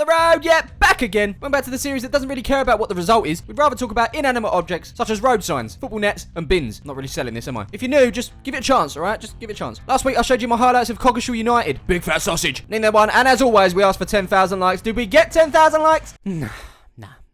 the road, yet back again. Went back to the series that doesn't really care about what the result is. We'd rather talk about inanimate objects such as road signs, football nets, and bins. I'm not really selling this, am I? If you're new, just give it a chance, alright? Just give it a chance. Last week I showed you my highlights of Coggeshall United. Big fat sausage. Name that one, and as always, we asked for 10,000 likes. Did we get 10,000 likes? Nah,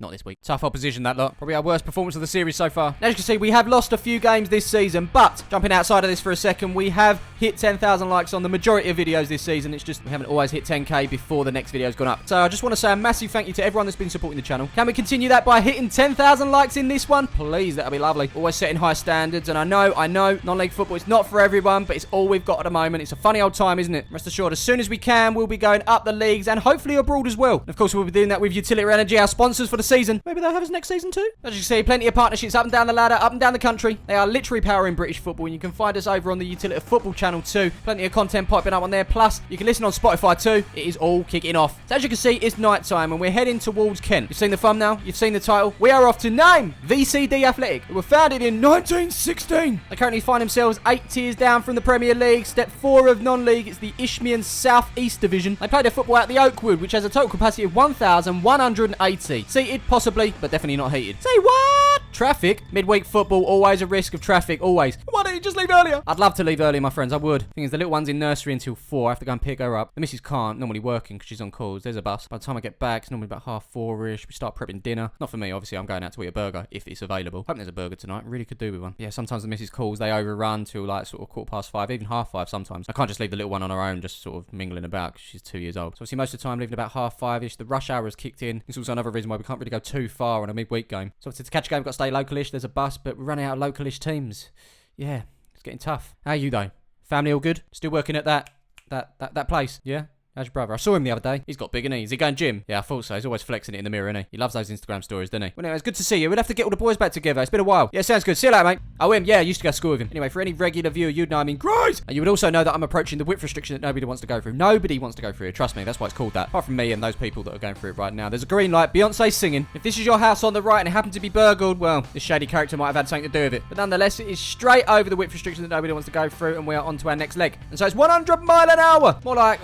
not this week. Tough opposition, that lot. Probably our worst performance of the series so far. As you can see, we have lost a few games this season, but jumping outside of this for a second, we have hit 10,000 likes on the majority of videos this season. It's just we haven't always hit 10k before the next video's gone up. So I just want to say a massive thank you to everyone that's been supporting the channel. Can we continue that by hitting 10,000 likes in this one? Please, that'll be lovely. Always setting high standards, and I know, non-league football is not for everyone, but it's all we've got at the moment. It's a funny old time, isn't it? Rest assured, as soon as we can, we'll be going up the leagues and hopefully abroad as well. And of course, we'll be doing that with UTILITA Energy, our sponsors for the season. Maybe they'll have us next season too. As you can see, plenty of partnerships up and down the ladder, up and down the country. They are literally powering British football, and you can find us over on the UTILITA football channel too. Plenty of content popping up on there. Plus, you can listen on Spotify too. It is all kicking off. So as you can see, it's night time, and we're heading towards Kent. You've seen the thumbnail. You've seen the title. We are off to name Vcd Athletic, who were founded in 1916. They currently find themselves 8 tiers down from the Premier League. Step 4 of non-league. It's the Isthmian South East Division. They play their football at the Oakwood, which has a total capacity of 1,180. Seated, possibly, but definitely not heated. Say what? Traffic? Midweek football, always a risk of traffic, always. Why don't you just leave earlier? I'd love to leave early, my friends, I would. Thing is, the little one's in nursery until 4. I have to go and pick her up. The missus can't, normally working because she's on calls. There's a bus. By the time I get back, it's normally about 4:30ish. We start prepping dinner. Not for me, obviously, I'm going out to eat a burger if it's available. Hope there's a burger tonight. Really could do with one. Yeah, sometimes the missus calls, they overrun till like sort of 5:15, even 5:30 sometimes. I can't just leave the little one on her own, just sort of mingling about because she's 2 years old. So obviously most of the time leaving about 5:30ish. The rush hour has kicked in. It's also another reason why we can't really go too far on a midweek game. So to catch a game, we've got to stay localish. There's a bus, but we're running out of localish teams. Yeah, it's getting tough. How are you though? Family all good? Still working at that place? Yeah? How's your brother? I saw him the other day. He's got big, isn't he? Is he going gym? Yeah, I thought so. He's always flexing it in the mirror, isn't he? He loves those Instagram stories, doesn't he? Well, anyway, it's good to see you. We'll have to get all the boys back together. It's been a while. Yeah, sounds good. See you later, mate. Oh, him? Yeah, I used to go to school with him. Anyway, for any regular viewer, you'd know I mean Grice! And you would also know that I'm approaching the width restriction that nobody wants to go through. Nobody wants to go through it. Trust me, that's why it's called that. Apart from me and those people that are going through it right now. There's a green light. Beyonce's singing. If this is your house on the right and it happened to be burgled, well, this shady character might have had something to do with it. But nonetheless, it is straight over the width restriction that nobody wants to go through, and we are on to our next leg. And so it's 100 mile an hour. More like...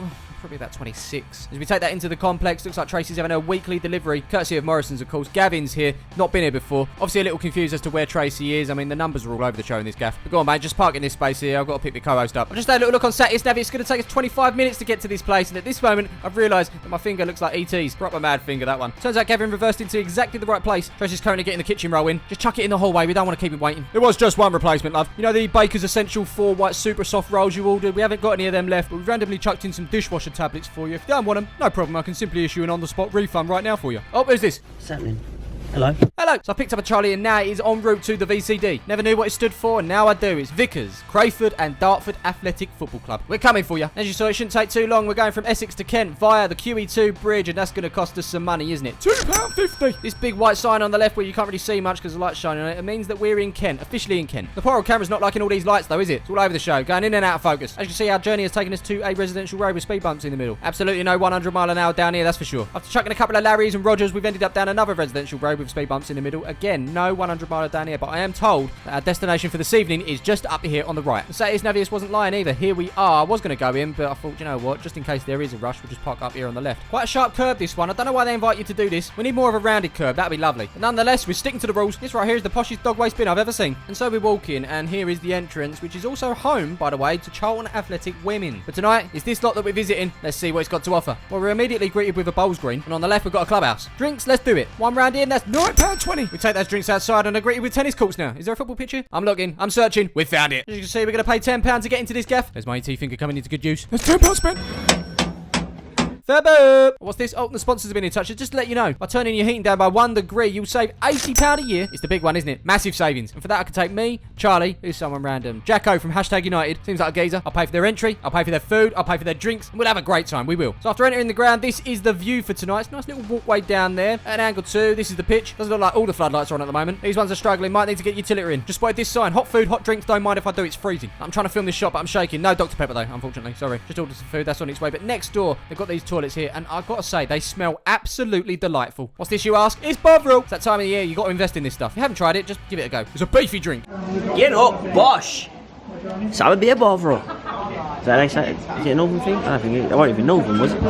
probably about 26. As we take that into the complex, looks like Tracy's having a weekly delivery, courtesy of Morrison's, of course. Gavin's here, not been here before. Obviously a little confused as to where Tracy is. I mean, the numbers are all over the show in this gaff. But go on, mate, just park in this space here. I've got to pick the co-host up. I've just had a little look on Satis Navi. It's going to take us 25 minutes to get to this place, and at this moment, I've realised that my finger looks like ET's. Proper mad finger, that one. Turns out Gavin reversed into exactly the right place. Tracy's currently getting the kitchen roll in. Just chuck it in the hallway. We don't want to keep him waiting. There was just one replacement, love. You know the Baker's Essential 4 white super soft rolls you ordered? We haven't got any of them left, but we've randomly chucked in some dishwasher tablets for you. If you don't want them, no problem. I can simply issue an on-the-spot refund right now for you. Oh, who's this? What's happening? Hello. Hello. So I picked up a Charlie and now he's en route to the VCD. Never knew what it stood for, and now I do. It's Vickers, Crayford and Dartford Athletic Football Club. We're coming for you. As you saw, it shouldn't take too long. We're going from Essex to Kent via the QE2 bridge, and that's going to cost us some money, isn't it? £2.50. This big white sign on the left where you can't really see much because the light's shining on it, it means that we're in Kent, officially in Kent. The poor old camera's not liking all these lights though, is it? It's all over the show, going in and out of focus. As you can see, our journey has taken us to a residential road with speed bumps in the middle. Absolutely no 100 mile an hour down here, that's for sure. After chucking a couple of Larrys and Rogers, we've ended up down another residential road with speed bumps in the middle. Again, no 100 mile down here, but I am told that our destination for this evening is just up here on the right. The Satis Navius wasn't lying either. Here we are. I was going to go in, but I thought, you know what, just in case there is a rush, we'll just park up here on the left. Quite a sharp curve, this one. I don't know why they invite you to do this. We need more of a rounded curve. That'd be lovely. But nonetheless, we're sticking to the rules. This right here is the poshest dog waste bin I've ever seen. And so we walk in, and here is the entrance, which is also home, by the way, to Charlton Athletic Women. But tonight, it's this lot that we're visiting. Let's see what it's got to offer. Well, we're immediately greeted with a bowls green, and on the left, we've got a clubhouse. Drinks, let's do it. One round in, that's £9.20. We take those drinks outside and are greeted with tennis courts now. Is there a football picture? I'm looking. I'm searching. We found it. As you can see, we're going to pay £10 to get into this gaff. There's my ET finger coming into good use. That's £10 spent. Fabu! What's this? Oh, the sponsors have been in touch. Just to let you know, by turning your heating down by 1 degree, you'll save £80 a year. It's the big one, isn't it? Massive savings. And for that, I can take me, Charlie, who's someone random, Jacko from #United. Seems like a geezer. I'll pay for their entry. I'll pay for their food. I'll pay for their drinks. And we'll have a great time. We will. So after entering the ground, this is the view for tonight. It's a nice little walkway down there. At angle 2, this is the pitch. Doesn't look like all the floodlights are on at the moment. These ones are struggling. Might need to get UTILITA in. Just spotted this sign. Hot food, hot drinks. Don't mind if I do. It's freezing. I'm trying to film this shot, but I'm shaking. No Dr. Pepper, though, unfortunately. Sorry. Just ordered some food. That's on its way. But next door, they've got these toilets here. And I've got to say, they smell absolutely delightful. What's this, you ask? It's Bovril. It's that time of the year. You got to invest in this stuff. If you haven't tried it, just give it a go. It's a beefy drink. Get up, bosh! So would be a Bovril. Is that like, is it a Northern thing? I don't think I won't even Northern, was it?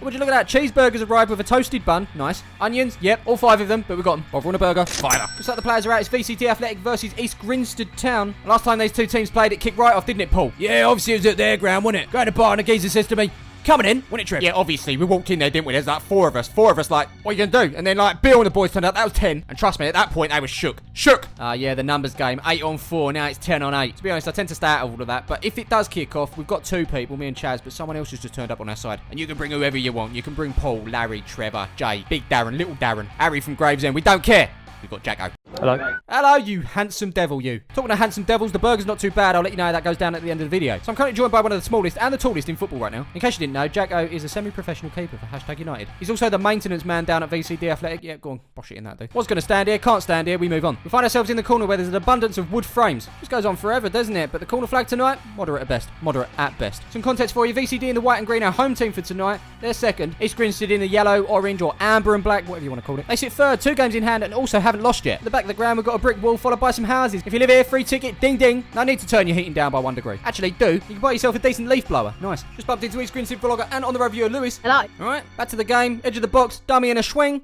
Would you look at that? Cheeseburgers arrived with a toasted bun. Nice. Onions. Yep. All 5 of them, but we got them. Bother on a burger. Fire. Looks like the players are out. It's Vcd Athletic versus East Grindstead Town. Last time these 2 teams played, it kicked right off, didn't it, Paul? Yeah, obviously it was at their ground, wasn't it? Go to the bar and the geezer says to me, coming in, wasn't it, Trev? Yeah, obviously. We walked in there, didn't we? There's like 4 of us. 4 of us like, what are you going to do? And then like Bill and the boys turned up. That was 10. And trust me, at that point, they were shook. Shook! Yeah, the numbers game. 8 on 4. Now it's 10 on 8. To be honest, I tend to stay out of all of that. But if it does kick off, we've got 2 people, me and Chaz, but someone else has just turned up on our side. And you can bring whoever you want. You can bring Paul, Larry, Trevor, Jay, Big Darren, Little Darren, Harry from Gravesend. We don't care. We've got Jacko. Hello. Hello, you handsome devil, you. Talking to handsome devils, the burger's not too bad. I'll let you know how that goes down at the end of the video. So I'm currently joined by one of the smallest and the tallest in football right now. In case you didn't know, Jacko is a semi-professional keeper for #United. He's also the maintenance man down at VCD Athletic. Yeah, go on, bosh it in that, dude. Was going to stand here, can't stand here, we move on. We find ourselves in the corner where there's an abundance of wood frames. This goes on forever, doesn't it? But the corner flag tonight, moderate at best. Moderate at best. Some context for you, VCD in the white and green, our home team for tonight. They're second. East Grindstead in the yellow, orange, or amber and black, whatever you want to call it. They sit third, 2 games in hand, and also haven't lost yet. At the back of the ground, we've got a brick wall followed by some houses. If you live here, free ticket, ding ding. No need to turn your heating down by 1 degree. Actually, do. You can buy yourself a decent leaf blower. Nice. Just bumped into East Grindstead vlogger and on the road viewer Lewis. Hello. Alright, back to the game. Edge of the box, dummy and a swing.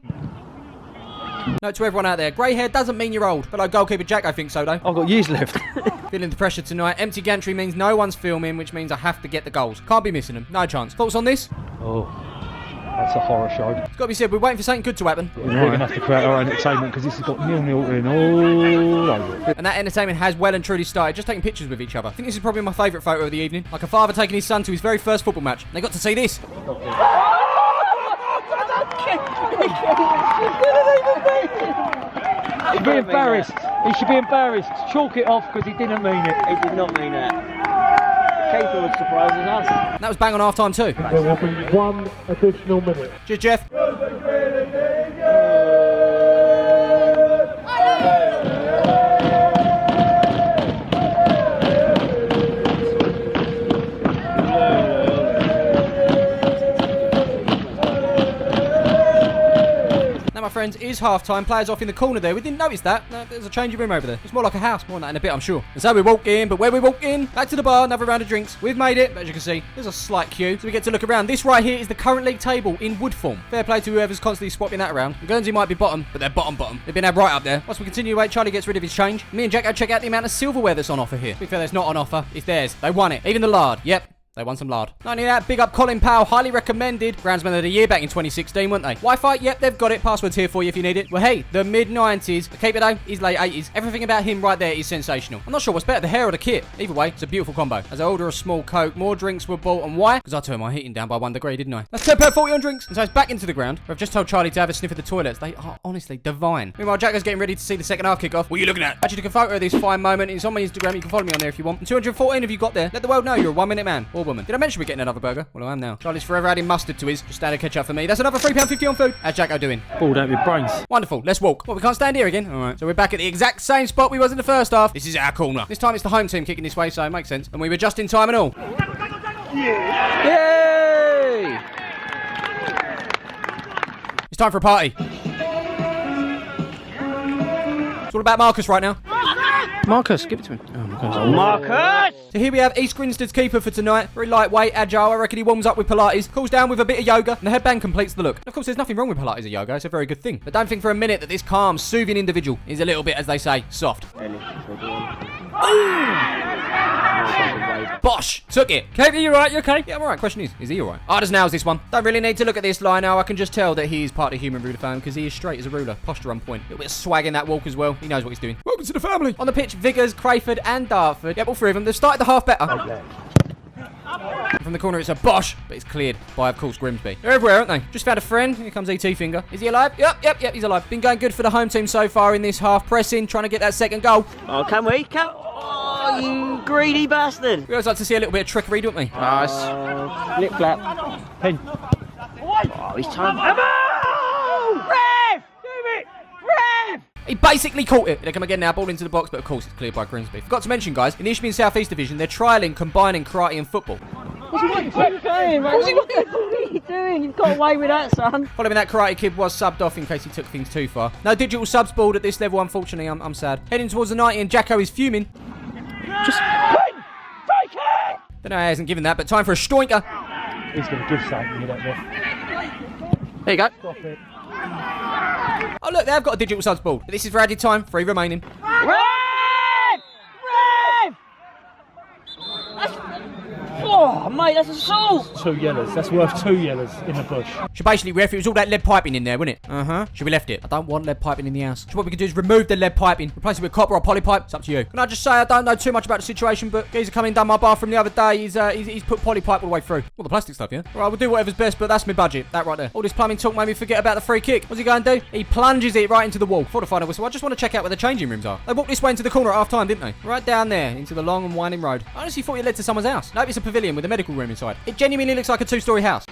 Note to everyone out there, grey hair doesn't mean you're old. Fellow goalkeeper Jack, I think so though. I've got years left. Feeling the pressure tonight. Empty gantry means no one's filming, which means I have to get the goals. Can't be missing them. No chance. Thoughts on this? Oh, that's a horror show. It's got to be said, we're waiting for something good to happen. We're going to have to create our own entertainment because this has got 0-0 in all over it. And that entertainment has well and truly started, just taking pictures with each other. I think this is probably my favourite photo of the evening. Like a father taking his son to his very first football match. And they got to see this. He should be embarrassed. He should be embarrassed. Chalk it off because he didn't mean it. He did not mean it. The keeper was surprising us. And that was bang on half time too. There will be 1 additional minute. Cheers, Jeff. My friends, is half-time. Players off in the corner there. We didn't notice that. No, there's a changing room over there. It's more like a house. More than that in a bit, I'm sure. And so we walk in, but where we walk in, back to the bar, another round of drinks. We've made it, but as you can see, there's a slight queue. So we get to look around. This right here is the current league table in wood form. Fair play to whoever's constantly swapping that around. And Guernsey might be bottom, but they're bottom. They've been right up there. Once we continue to wait, Charlie gets rid of his change. Me and Jack go check out the amount of silverware that's on offer here. To be fair, that's not on offer. It's theirs. They won it. Even the lard. Yep. They won some lard. Not only that, big up Colin Powell, highly recommended. Groundsman of the year back in 2016, weren't they? Wi-Fi, yep, they've got it. Passwords here for you if you need it. Well, hey, the mid-90s. The keeper though, he's late 80s. Everything about him right there is sensational. I'm not sure what's better, the hair or the kit. Either way, it's a beautiful combo. As I order a small Coke, more drinks were bought. And why? Because I turned my heating down by 1 degree, didn't I? That's £10.40 on drinks. And so it's back into the ground. I've just told Charlie to have a sniff of the toilets. They are honestly divine. Meanwhile, Jacko's getting ready to see the second half kick off. What are you looking at? Actually took a photo of this fine moment. It's on my Instagram. You can follow me on there if you want. And 214 if you got there. Let the world know you're a 1-minute man or woman. Did I mention we're getting another burger? Well, I am now. Charlie's forever adding mustard to his. Just standard ketchup for me. That's another £3.50 on food. How's Jacko doing? Balled out with brains. Wonderful. Let's walk. Well, we can't stand here again. All right. So we're back at the exact same spot we was in the first half. This is our corner. This time it's the home team kicking this way, so it makes sense. And we were just in time and all. Yeah. Yay! It's time for a party. It's all about Marcus right now. Marcus, give it to me. Oh, Marcus! So here we have East Grindstead's keeper for tonight. Very lightweight, agile. I reckon he warms up with Pilates, cools down with a bit of yoga, and the headband completes the look. And of course, there's nothing wrong with Pilates or yoga. It's a very good thing. But don't think for a minute that this calm, soothing individual is a little bit, as they say, soft. Bosh! Took it. Katie, you alright? You okay? Yeah, I'm alright. Question is he alright? Hard as nails, this one. Don't really need to look at this line now. I can just tell that he is part of the human ruler fan because he is straight as a ruler. Posture on point. A little bit of swag in that walk as well. He knows what he's doing. Welcome to the family. On the pitch, Vickers, Crayford, and Dartford. Yep, all 3 of them. They've started the half better. From the corner, it's a Bosh, but it's cleared by, of course, Grimsby. They're everywhere, aren't they? Just found a friend. Here comes ET Finger. Is he alive? Yep, he's alive. Been going good for the home team so far in this half. Pressing, trying to get that second goal. Oh, can we? Oh, you greedy bastard. We always like to see a little bit of trickery, don't we? Nice. Lip flap. Pen. Oh, he's time. Rev! Do it! Rev! He basically caught it. They come again now, ball into the box, but of course it's cleared by Grimsby. Forgot to mention, guys, in the Isthmian South East Division, they're trialling combining karate and football. What's he doing? What are you doing? You've got away with that, son. Following that, Karate Kid was subbed off in case he took things too far. No digital subs balled at this level, unfortunately. I'm sad. Heading towards the 90 and Jacko is fuming. Just... Take it! Don't know how he hasn't given that, but time for a stoinker. He's going to give something, you don't know. There you go. Stop it. Oh, look, they have got a digital subs board. This is for added time, 3 remaining. Rev! Rev! Oh, mate, that's assault! 2 yellows. That's worth 2 yellows in the bush. So basically, ref, it was all that lead piping in there, wasn't it? Uh-huh. Should we left it? I don't want lead piping in the house. So what we can do is remove the lead piping, replace it with copper or poly pipe. It's up to you. Can I just say I don't know too much about the situation, but geezer come in, done my bathroom the other day. He's put poly pipe all the way through. All the plastic stuff, yeah? All right, we'll do whatever's best, but that's my budget. That right there. All this plumbing talk made me forget about the free kick. What's he going to do? He plunges it right into the wall. Before the final whistle, I just want to check out where the changing rooms are. They walked this way into the corner at half time, didn't they? Right down there, into the long and winding road. I honestly thought it led to someone's house. Nope, it's a pavilion with a medical room inside. It genuinely looks like a 2-story house.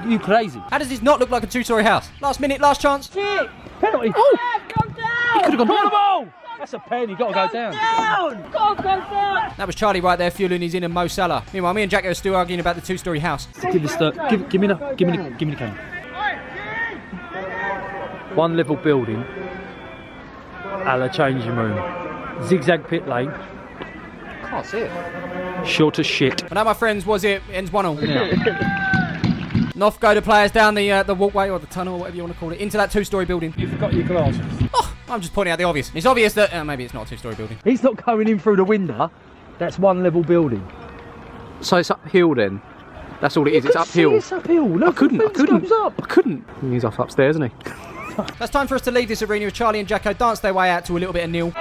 You crazy? How does this not look like a 2-story house? Last minute, last chance. Kick! Penalty. Oh! Go down! Could have gone down the ball. That's a pen. You got to go down. Down! Go down! That was Charlie right there fueling his inner Mo Salah. Meanwhile, me and Jacko are still arguing about the 2-story house. Give me the cane. 1 level building. A la changing room. Zigzag pit lane. Can't see it. Short as shit. But now, my friends, was it ends 1-1. Yeah. Off go the players down the walkway or the tunnel or whatever you want to call it into that 2-story building. You forgot your glasses. Oh, I'm just pointing out the obvious. It's obvious that maybe it's not a 2-story building. He's not going in through the window. That's 1 level building. So it's uphill then. That's all it is. It's uphill. It's uphill. Look, I couldn't. Up. I couldn't. He's off upstairs, isn't he? That's time for us to leave this arena with Charlie and Jacko dance their way out to a little bit of nil.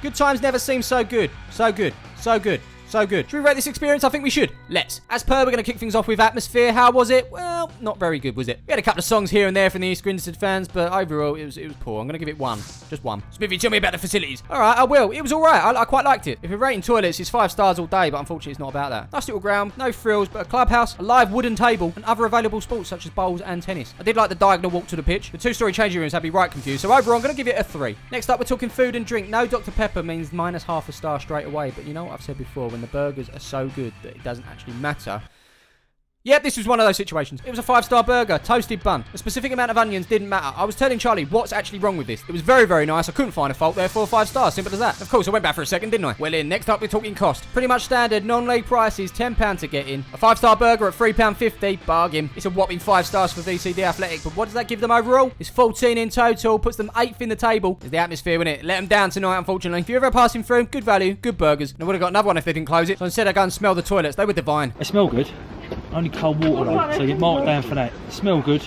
Good times never seem so good. So good. So good. So good. Should we rate this experience? I think we should. Let's. As per, we're going to kick things off with atmosphere. How was it? Well, not very good, was it? We had a couple of songs here and there from the East Grindstead fans, but overall, it was poor. I'm going to give it 1. Just 1. Smithy, tell me about the facilities. All right, I will. It was all right. I quite liked it. If you're rating toilets, it's 5 stars all day, but unfortunately, it's not about that. Nice little ground, no frills, but a clubhouse, a live wooden table, and other available sports such as bowls and tennis. I did like the diagonal walk to the pitch. The 2-story changing rooms had me right confused, so overall, I'm going to give it a 3. Next up, we're talking food and drink. No Dr. Pepper means -1/2 star straight away, but you know what I've said before, when the burgers are so good that it doesn't actually matter. Yeah, this was one of those situations. It was a 5-star burger, toasted bun. A specific amount of onions didn't matter. I was telling Charlie what's actually wrong with this. It was very, very nice. I couldn't find a fault, therefore 5 stars. Simple as that. Of course, I went back for a second, didn't I? Well, next up, we're talking cost. Pretty much standard, non-league prices, £10 to get in. A 5-star burger at £3.50, bargain. It's a whopping 5 stars for Vcd Athletic, but what does that give them overall? It's 14 in total, puts them 8th in the table. It's the atmosphere, isn't it? Let them down tonight, unfortunately. If you're ever passing through, good value, good burgers. And I would have got another one if they didn't close it. So instead, I go and smell the toilets. They were divine. They smell good. Only cold water though, so get marked down for that. Smell good,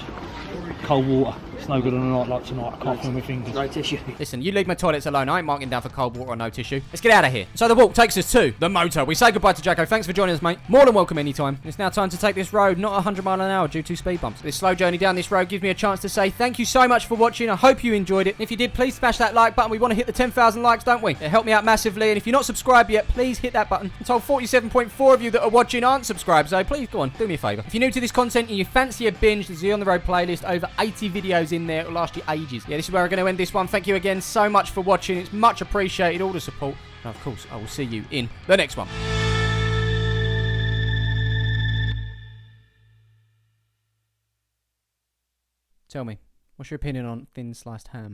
cold water. It's no good on a night like tonight. I can't feel my fingers. No tissue. Listen, you leave my toilets alone. I ain't marking down for cold water or no tissue. Let's get out of here. So the walk takes us to the motor. We say goodbye to Jacko. Thanks for joining us, mate. More than welcome anytime. It's now time to take this road, not 100 miles an hour due to speed bumps. This slow journey down this road gives me a chance to say thank you so much for watching. I hope you enjoyed it. If you did, please smash that like button. We want to hit the 10,000 likes, don't we? It helped me out massively. And if you're not subscribed yet, please hit that button. I'm told 47.4 of you that are watching aren't subscribed, so please go on, do me a favour. If you're new to this content and you fancy a binge, there's the On The Road playlist. Over 80 videos in there. It'll last you ages. Yeah, this is where we're going to end this one. Thank you again so much for watching. It's much appreciated, all the support. And of course, I will see you in the next one. Tell me, what's your opinion on thin sliced ham?